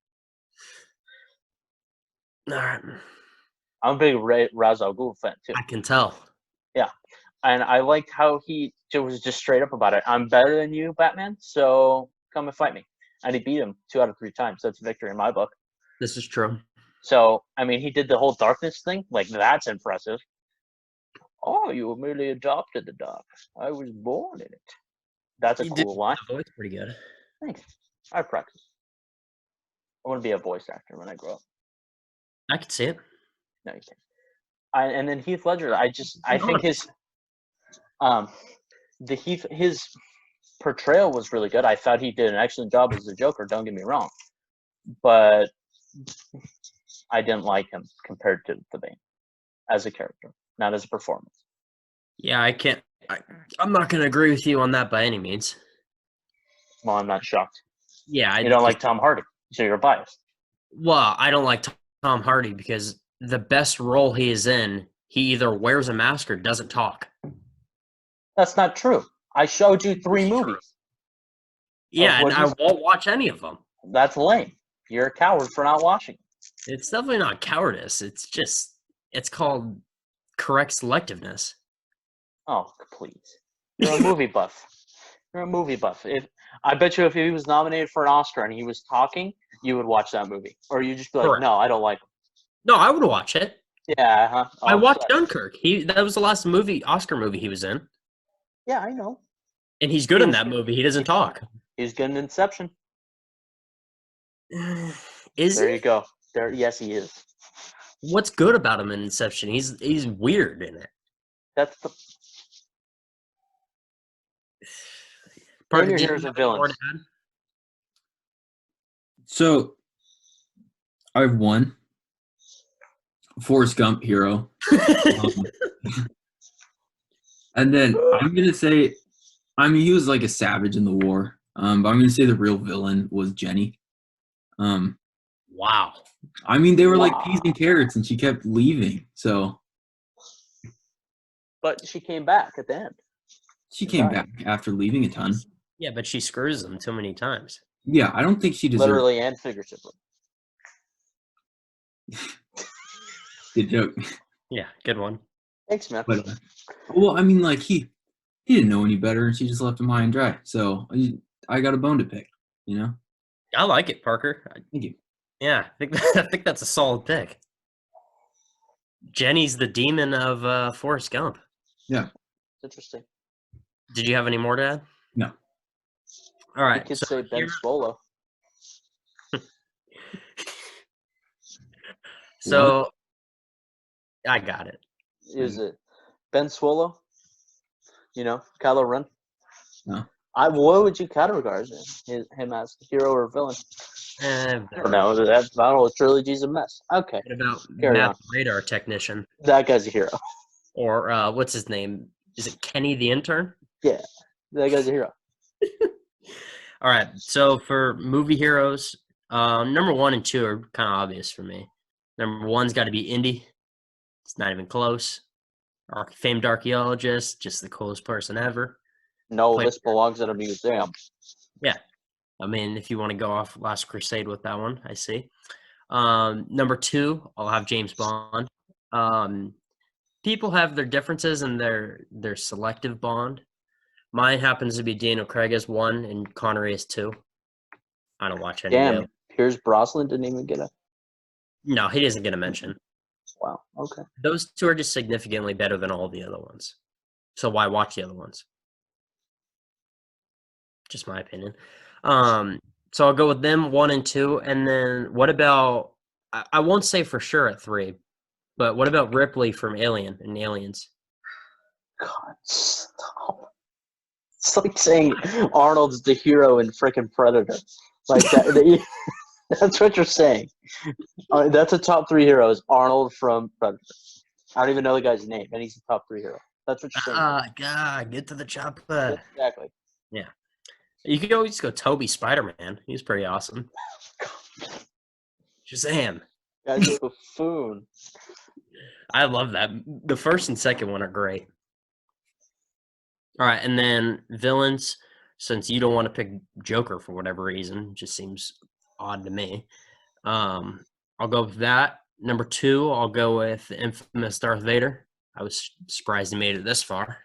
All right. I'm a big Ra's al Ghul fan too. I can tell. Yeah, and I liked how he was just straight up about it. I'm better than you, Batman. So come and fight me. And he beat him 2 out of 3 times. That's a victory in my book. This is true. So I mean, he did the whole darkness thing. Like that's impressive. Oh, you were merely adopted the dark. I was born in it. That's a cool line. The voice pretty good. Thanks. I practice. I want to be a voice actor when I grow up. I can see it. No, you can't. And then Heath Ledger, I think his portrayal was really good. I thought he did an excellent job as the Joker. Don't get me wrong, but I didn't like him compared to the Bane as a character, not as a performance. Yeah, I can't. I'm not going to agree with you on that by any means. Well, I'm not shocked. Yeah, you don't like Tom Hardy, so you're biased. Well, I don't like Tom Hardy because the best role he is in, he either wears a mask or doesn't talk. That's not true. I showed you 3 movies. Yeah, and I won't watch any of them. That's lame. You're a coward for not watching. It's definitely not cowardice. It's called correct selectiveness. Oh, please. You're a movie buff. You're a movie buff. I bet you if he was nominated for an Oscar and he was talking, you would watch that movie. Or you'd just be like, Correct. No, I don't like him. No, I would watch it. Yeah, huh? Oh, I watched Dunkirk. That was the last Oscar movie he was in. Yeah, I know. And he's good in that movie. He doesn't talk. He's good in Inception. Is there he? You go. Yes, he is. What's good about him in Inception? He's weird in it. That's the. Name your heroes and villains. So, I have one. Forrest Gump hero. And then I'm going to say, he was like a savage in the war. But I'm going to say the real villain was Jenny. Wow. They were like peas and carrots, and she kept leaving. So. But she came back at the end. She came back after leaving a ton. Yeah, but she screws them too many times. Yeah, I don't think she deserves. Literally and figuratively. Good joke. Yeah, good one. Thanks, man. But, he didn't know any better, and she just left him high and dry. So I got a bone to pick, I like it, Parker. Thank you. Yeah, I think that's a solid pick. Jenny's the demon of Forrest Gump. Yeah. Interesting. Did you have any more to add? No. All right. You could say Ben Swallow. So, what? I got it. Is it Ben Swallow? Kylo Ren? No. What would you categorize him as? Hero or villain? No, that whole trilogy's a mess. Okay. What about Matt Radar Technician? That guy's a hero. Or what's his name? Is it Kenny the Intern? Yeah, that guy's a hero. All right, so for movie heroes, number 1 and 2 are kind of obvious for me. Number 1's got to be Indy. It's not even close. Our famed archaeologist, just the coolest person ever. No, this belongs in a museum. Yeah. If you want to go off Last Crusade with that one, I see. Number 2, I'll have James Bond. People have their differences in their selective Bond. Mine happens to be Daniel Craig as 1 and Connery as 2. I don't watch any of them. Pierce Brosnan didn't even get a... No, he doesn't get a mention. Wow, okay. Those 2 are just significantly better than all the other ones. So why watch the other ones? Just my opinion. So I'll go with them 1 and 2. And then what about, I won't say for sure at 3, but what about Ripley from Alien and Aliens? God, stop. It's like saying Arnold's the hero in frickin' Predator. Like that. That's what you're saying. That's a top 3 hero. Is Arnold from Predators. I don't even know the guy's name, and he's a top 3 hero. That's what you're saying. God, get to the chopper. Exactly. Yeah. You could always go Toby Spider-Man. He's pretty awesome. Shazam. Guy's a buffoon. I love that. The first and second one are great. All right, and then villains, since you don't want to pick Joker for whatever reason, just seems odd to me. I'll go with that. Number 2, I'll go with the infamous Darth Vader. I was surprised he made it this far.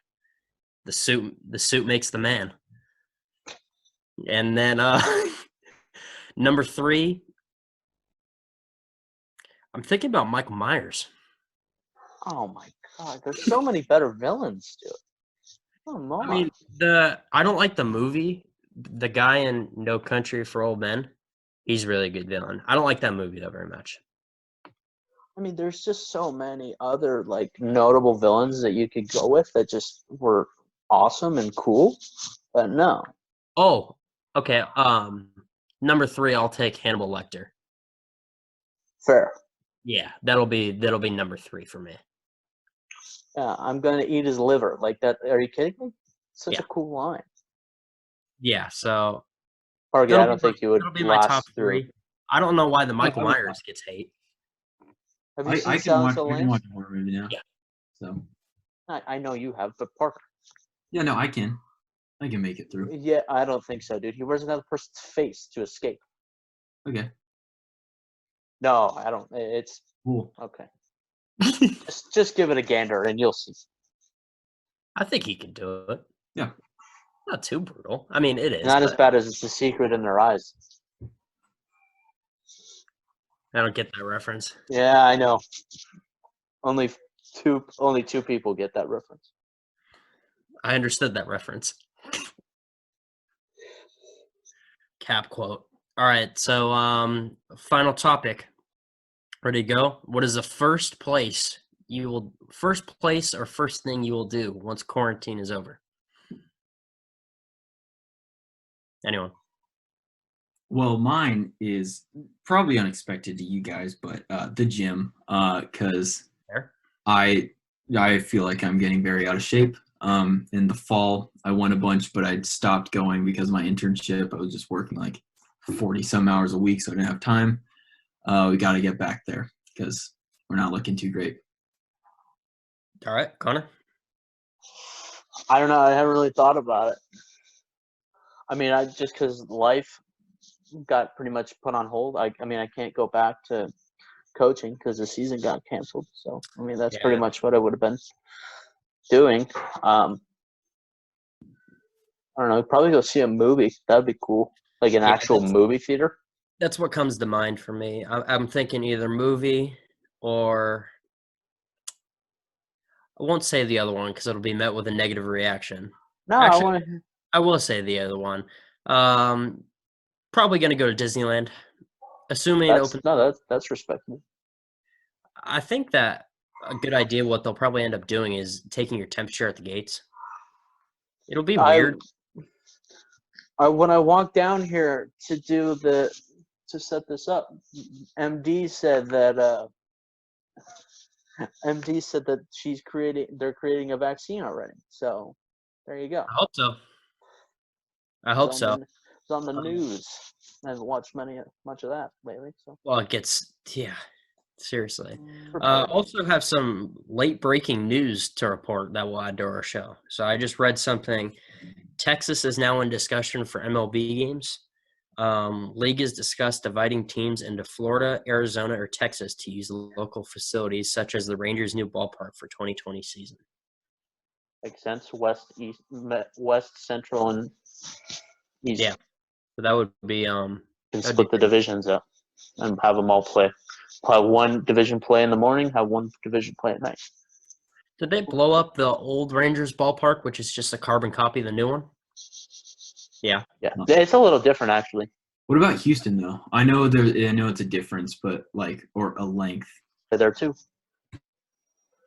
The suit makes the man. And then number 3, I'm thinking about Michael Myers. Oh my god, there's so many better villains, dude. Come on. I mean, I don't like the movie. The guy in No Country for Old Men, he's really a good villain. I don't like that movie though very much. I mean, there's just so many other like notable villains that you could go with that just were awesome and cool. But no. Oh, okay. Number 3, I'll take Hannibal Lecter. Fair. Yeah, that'll be number 3 for me. Yeah, I'm gonna eat his liver. Like that. Are you kidding me? Such Yeah. a cool line. Yeah, so Or I don't think you would that'll be my top last through. 3. I don't know why the Michael Myers gets hate. Have you I seen can Silence watch. of the I can Lambs? watch a horror movie now. Yeah. So I know you have, but Parker. yeah, no, I can. I can make it through. Yeah, I don't think so, dude. He wears another person's face to escape. Okay. No, I don't. It's Cool. okay. just give it a gander, and you'll see. I think he can do it. Yeah. Not too brutal. I mean, it is. Not as bad as It's the Secret in Their Eyes. I don't get that reference. Yeah, I know. Only two people get that reference. I understood that reference. Cap quote. All right, so final topic. Ready to go? What is the first place or first thing you will do once quarantine is over? Anyone? Well, mine is probably unexpected to you guys, but the gym, because I feel like I'm getting very out of shape. In the fall, I won a bunch, but I'd stopped going because of my internship. I was just working like 40 some hours a week, so I didn't have time. We got to get back there because we're not looking too great. All right, Connor? I don't know. I haven't really thought about it. I mean, just because life got pretty much put on hold. I mean, I can't go back to coaching because the season got canceled. So, I mean, that's pretty much what I would have been doing. I don't know. Probably go see a movie. That'd be cool. Like an actual movie theater. That's what comes to mind for me. I'm thinking either movie or I won't say the other one because it'll be met with a negative reaction. No, actually, I will say the other one. Probably going to go to Disneyland, assuming it opens. No, that's respectable. I think that a good idea. What they'll probably end up doing is taking your temperature at the gates. It'll be weird. When I walked down here to set this up, MD said that they're creating a vaccine already. So there you go. I hope so. It's on the news. I haven't watched much of that lately. So well, it gets seriously. Also have some late breaking news to report that will add to our show. So I just read something. Texas is now in discussion for MLB games. League has discussed dividing teams into Florida, Arizona, or Texas to use local facilities such as the Rangers' new ballpark for 2020 season. Makes sense. West, East, West, Central, and East. Yeah, so that would be and split the divisions up and have them all play. Have one division play in the morning. Have one division play at night. Did they blow up the old Rangers ballpark, which is just a carbon copy of the new one? Yeah. Yeah, it's a little different actually. What about Houston though? I know it's a difference, but or a length. They're there too.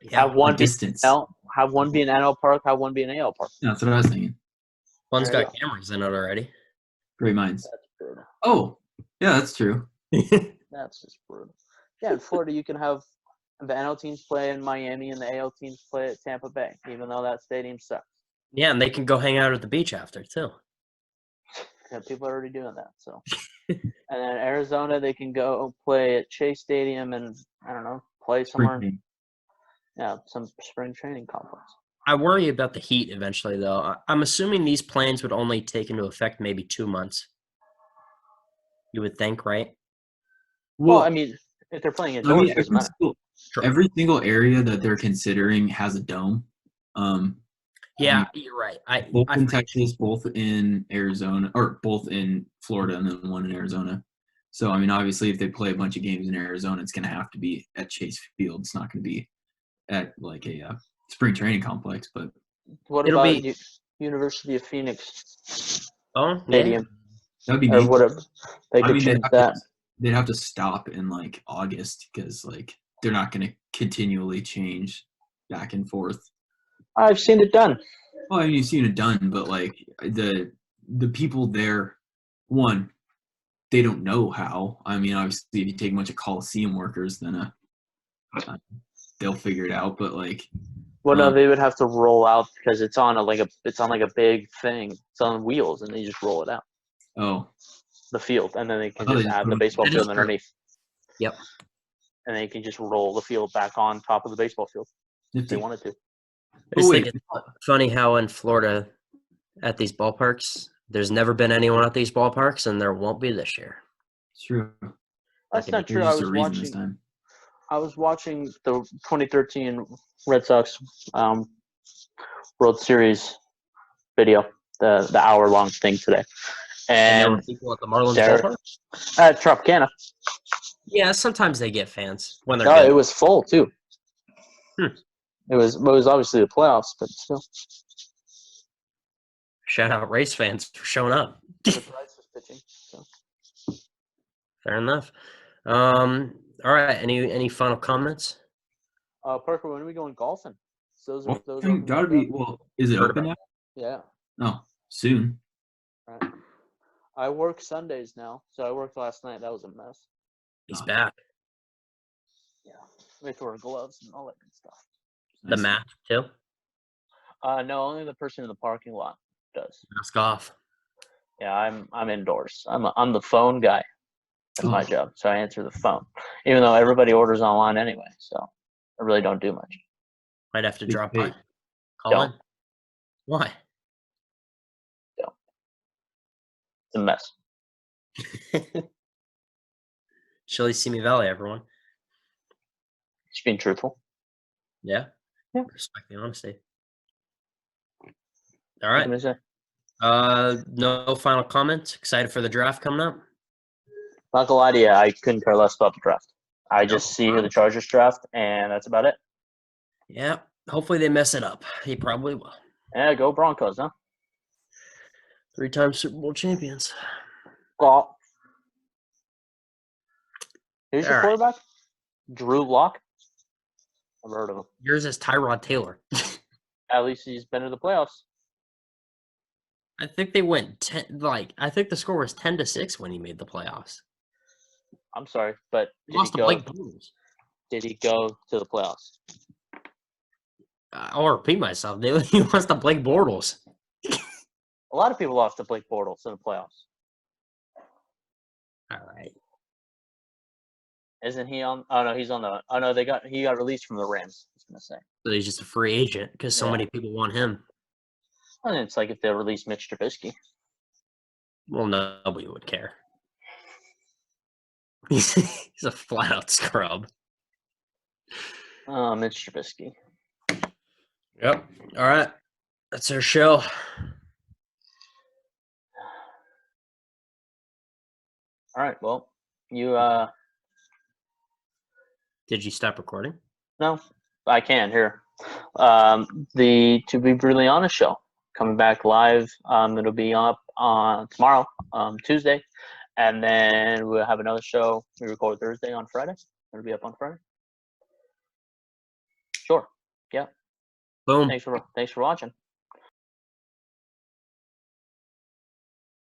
Yeah, have one distance. Have one be an NL park. Have one be an AL park. Yeah, that's what I was thinking. One's got cameras in it already. Great minds. Oh, yeah, that's true. That's just brutal. Yeah, in Florida, you can have the NL teams play in Miami and the AL teams play at Tampa Bay, even though that stadium sucks. Yeah, and they can go hang out at the beach after too. Yeah, people are already doing that. So, and then Arizona, they can go play at Chase Stadium and I don't know, play somewhere. Yeah, some spring training complex. I worry about the heat eventually, though. I'm assuming these plans would only take into effect maybe 2 months. You would think, right? Well, I mean, if they're playing indoors, it doesn't matter. Every single area that they're considering has a dome. Yeah, you're right. Both in Texas, both in Arizona, or both in Florida, and then one in Arizona. So, I mean, obviously, if they play a bunch of games in Arizona, it's going to have to be at Chase Field. It's not going to be at like a spring training complex. But what about University of Phoenix Stadium? That'd be or neat. whatever. They could change that. They'd have to stop in like August because like they're not going to continually change back and forth. I've seen it done. Well, I mean, you've seen it done, but like the people there, one, they don't know how. I mean, obviously, if you take a bunch of Coliseum workers, then they'll figure it out. But like, well, no, they would have to roll out because it's on a big thing. It's on wheels, and they just roll it out. Oh, the field, and then they can just add the baseball field underneath. Yep. And they can just roll the field back on top of the baseball field if they wanted to. I just think it's funny how in Florida at these ballparks, there's never been anyone at these ballparks, and there won't be this year. True. That's not true. I was watching the 2013 Red Sox World Series video, the hour-long thing today. And there were people at the Marlins ballpark? At Tropicana. Yeah, sometimes they get fans when they're good. It was full, too. It was obviously the playoffs, but still. Shout out race fans for showing up. Pitching, so. Fair enough. All right. Any final comments? Parker, when are we going golfing? Those gotta be. Well, is it open now? Yeah. No, soon. Right. I work Sundays now, so I worked last night. That was a mess. He's back. Yeah, we have to wear gloves and all that good stuff. The mask too? No, only the person in the parking lot does. Mask off. Yeah, I'm indoors. I'm the phone guy. That's my job, so I answer the phone, even though everybody orders online anyway. So I really don't do much. Might have to drop by. Call in. Why? Don't. It's a mess. Chili Simi Valley, everyone. Just being truthful. Yeah. Yeah. Respect the honesty. All right. No final comments. Excited for the draft coming up? Not gonna lie to you, I couldn't care less about the draft. I just see who the Chargers draft, and that's about it. Yeah. Hopefully they mess it up. He probably will. Yeah, go Broncos, huh? 3-time Super Bowl champions. Well, who's your quarterback? Drew Lock. I've heard of him. Yours is Tyrod Taylor. At least he's been to the playoffs. I think they went 10. I think the score was 10-6 when he made the playoffs. I'm sorry, but did he go to the playoffs? I'll repeat myself. He lost to Blake Bortles. A lot of people lost to Blake Bortles in the playoffs. All right. Isn't he on? Oh no, he's on the. Oh no, he got released from the Rams. I was gonna say. So he's just a free agent because so many people want him. And it's like if they release Mitch Trubisky. Well, nobody would care. He's a flat out scrub. Mitch Trubisky. Yep. All right. That's our show. All right. Well, you Did you stop recording? No, I can here. The To Be Brutally Honest show coming back live. It'll be up on tomorrow, Tuesday, and then we'll have another show we record Thursday on Friday. It'll be up on Friday. Sure. Yeah. Boom. Thanks for watching.